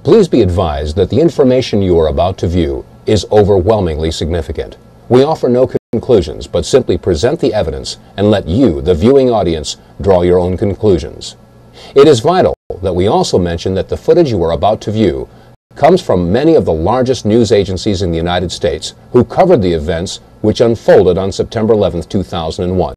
Please be advised that the information you are about to view is overwhelmingly significant. We offer no conclusions, but simply present the evidence and let you, the viewing audience, draw your own conclusions. It is vital that we also mention that the footage you are about to view comes from many of the largest news agencies in the United States who covered the events which unfolded on September 11, 2001.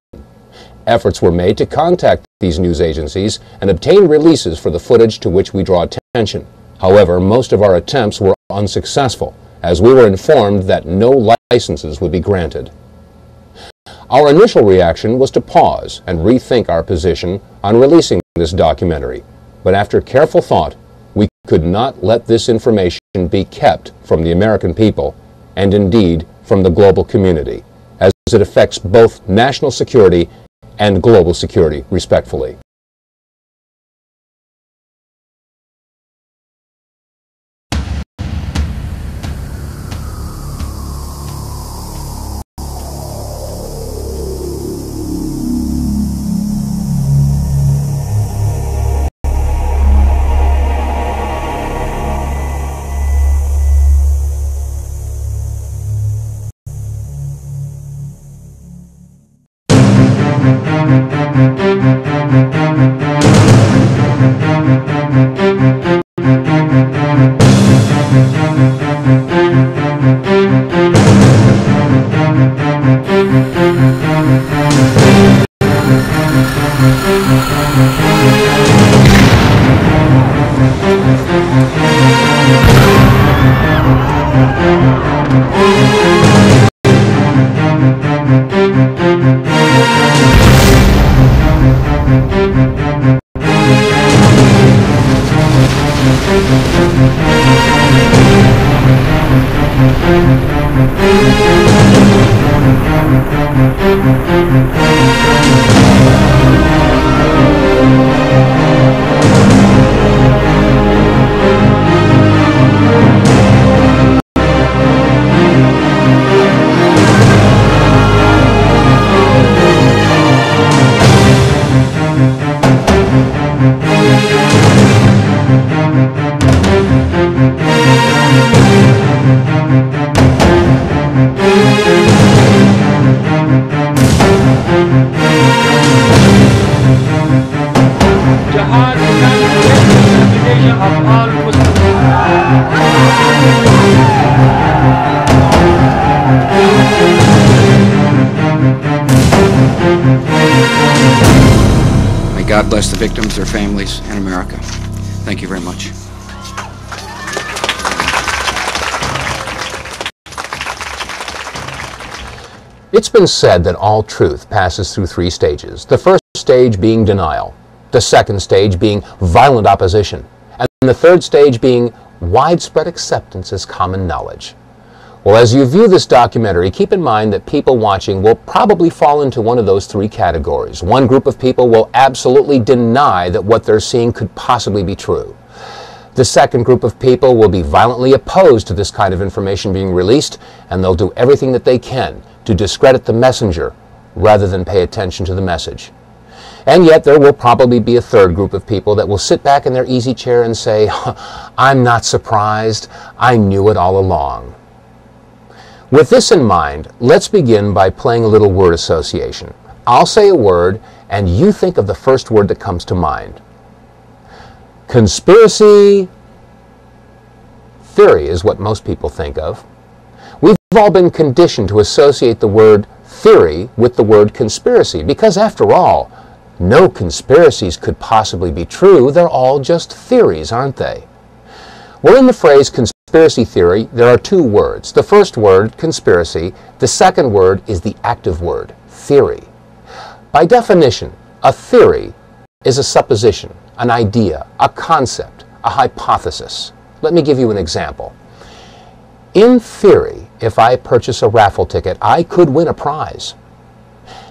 Efforts were made to contact these news agencies and obtain releases for the footage to which we draw attention. However, most of our attempts were unsuccessful, as we were informed that no licenses would be granted. Our initial reaction was to pause and rethink our position on releasing this documentary, but after careful thought, we could not let this information be kept from the American people, and indeed from the global community, as it affects both national security and global security, respectfully. God bless the victims, their families, and America. Thank you very much. It's been said that all truth passes through three stages. The first stage being denial, the second stage being violent opposition, and the third stage being widespread acceptance as common knowledge. Well, as you view this documentary, keep in mind that people watching will probably fall into one of those three categories. One group of people will absolutely deny that what they're seeing could possibly be true. The second group of people will be violently opposed to this kind of information being released, and they'll do everything that they can to discredit the messenger rather than pay attention to the message. And yet there will probably be a third group of people that will sit back in their easy chair and say, "I'm not surprised, I knew it all along." With this in mind, let's begin by playing a little word association. I'll say a word, and you think of the first word that comes to mind. Conspiracy theory is what most people think of. We've all been conditioned to associate the word theory with the word conspiracy, because after all, no conspiracies could possibly be true. They're all just theories, aren't they? Well, in the phrase conspiracy theory, there are two words. The first word, conspiracy. The second word is the active word, theory. By definition, a theory is a supposition, an idea, a concept, a hypothesis. Let me give you an example. In theory, if I purchase a raffle ticket, I could win a prize.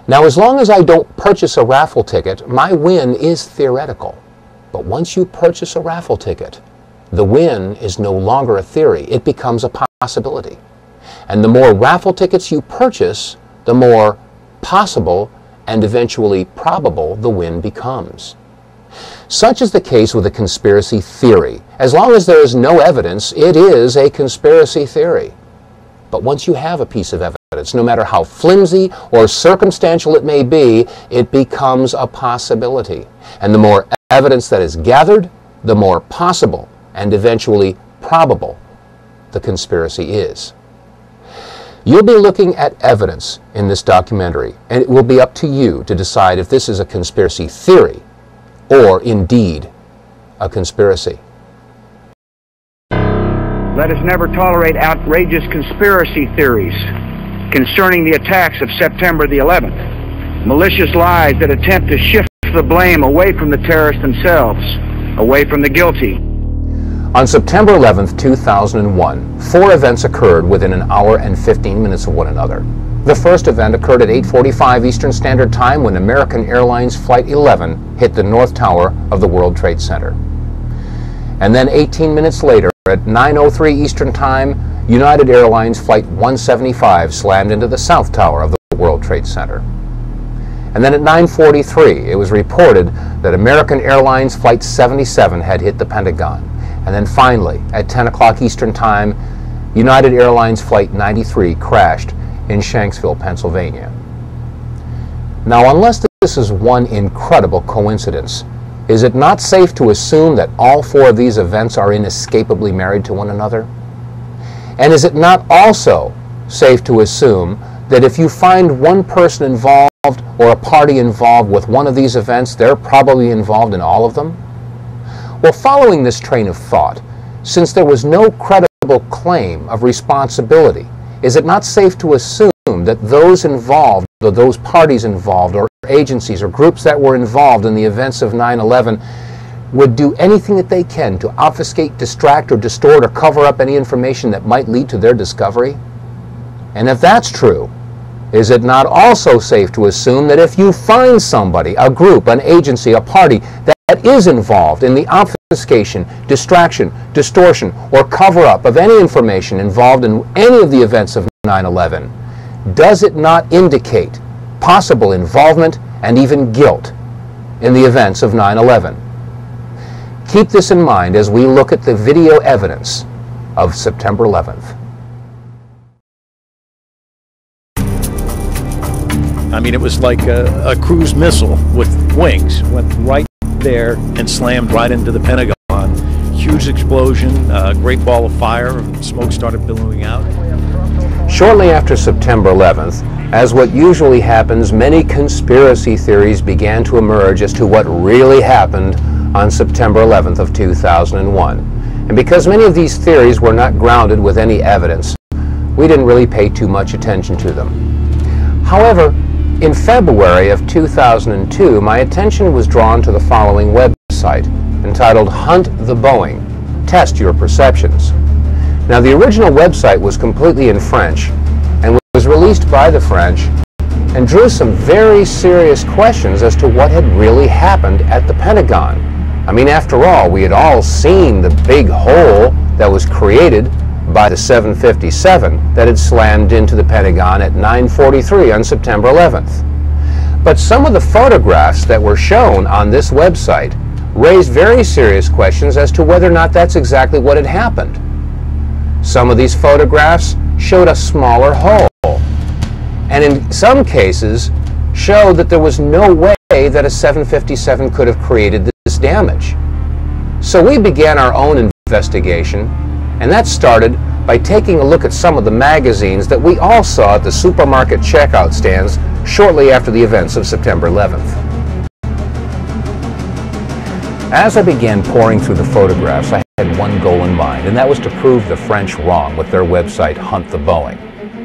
Now, as long as I don't purchase a raffle ticket, my win is theoretical. But once you purchase a raffle ticket, the win is no longer a theory. It becomes a possibility. And the more raffle tickets you purchase, the more possible and eventually probable the win becomes. Such is the case with a conspiracy theory. As long as there is no evidence, it is a conspiracy theory. But once you have a piece of evidence, no matter how flimsy or circumstantial it may be, it becomes a possibility. And the more evidence that is gathered, the more possible and eventually probable the conspiracy is. You'll be looking at evidence in this documentary, and it will be up to you to decide if this is a conspiracy theory or indeed a conspiracy. Let us never tolerate outrageous conspiracy theories concerning the attacks of September the 11th, malicious lies that attempt to shift the blame away from the terrorists themselves, away from the guilty. On September 11th, 2001, 4 events occurred within an hour and 15 minutes of one another. The first event occurred at 8:45 Eastern Standard Time when American Airlines Flight 11 hit the North Tower of the World Trade Center. And then 18 minutes later, at 9:03 Eastern Time, United Airlines Flight 175 slammed into the South Tower of the World Trade Center. And then at 9:43, it was reported that American Airlines Flight 77 had hit the Pentagon. And then finally, at 10 o'clock Eastern Time, United Airlines Flight 93 crashed in Shanksville, Pennsylvania. Now, unless this is one incredible coincidence, is it not safe to assume that all 4 of these events are inescapably married to one another? And is it not also safe to assume that if you find one person involved or a party involved with one of these events, they're probably involved in all of them? Well, following this train of thought, since there was no credible claim of responsibility, is it not safe to assume that those involved, or those parties involved, or agencies or groups that were involved in the events of 9/11 would do anything that they can to obfuscate, distract, or distort, or cover up any information that might lead to their discovery? And if that's true, is it not also safe to assume that if you find somebody, a group, an agency, a party that is involved in the obfuscation, distraction, distortion, or cover-up of any information involved in any of the events of 9/11, does it not indicate possible involvement and even guilt in the events of 9/11? Keep this in mind as we look at the video evidence of September 11th. I mean, it was like a cruise missile with wings. Went right there and slammed right into the Pentagon. Huge explosion, a great ball of fire, and smoke started billowing out. Shortly after September 11th, as what usually happens, many conspiracy theories began to emerge as to what really happened on September 11th of 2001. And because many of these theories were not grounded with any evidence, we didn't really pay too much attention to them. However, in February of 2002, my attention was drawn to the following website entitled Hunt the Boeing, Test Your Perceptions. Now, the original website was completely in French and was released by the French and drew some very serious questions as to what had really happened at the Pentagon. I mean, after all, we had all seen the big hole that was created by the 757 that had slammed into the Pentagon at 9:43 on September 11th. But some of the photographs that were shown on this website raised very serious questions as to whether or not that's exactly what had happened. Some of these photographs showed a smaller hole, and in some cases showed that there was no way that a 757 could have created this damage. So we began our own investigation, and that started by taking a look at some of the magazines that we all saw at the supermarket checkout stands shortly after the events of September 11th. As I began poring through the photographs, I had one goal in mind, and that was to prove the French wrong with their website Hunt the Boeing.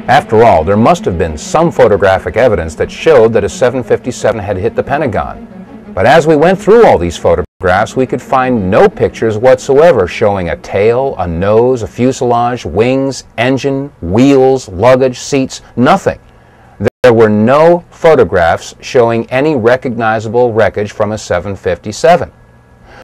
After all, there must have been some photographic evidence that showed that a 757 had hit the Pentagon. But as we went through all these photographs, we could find no pictures whatsoever showing a tail, a nose, a fuselage, wings, engine, wheels, luggage, seats, nothing. There were no photographs showing any recognizable wreckage from a 757.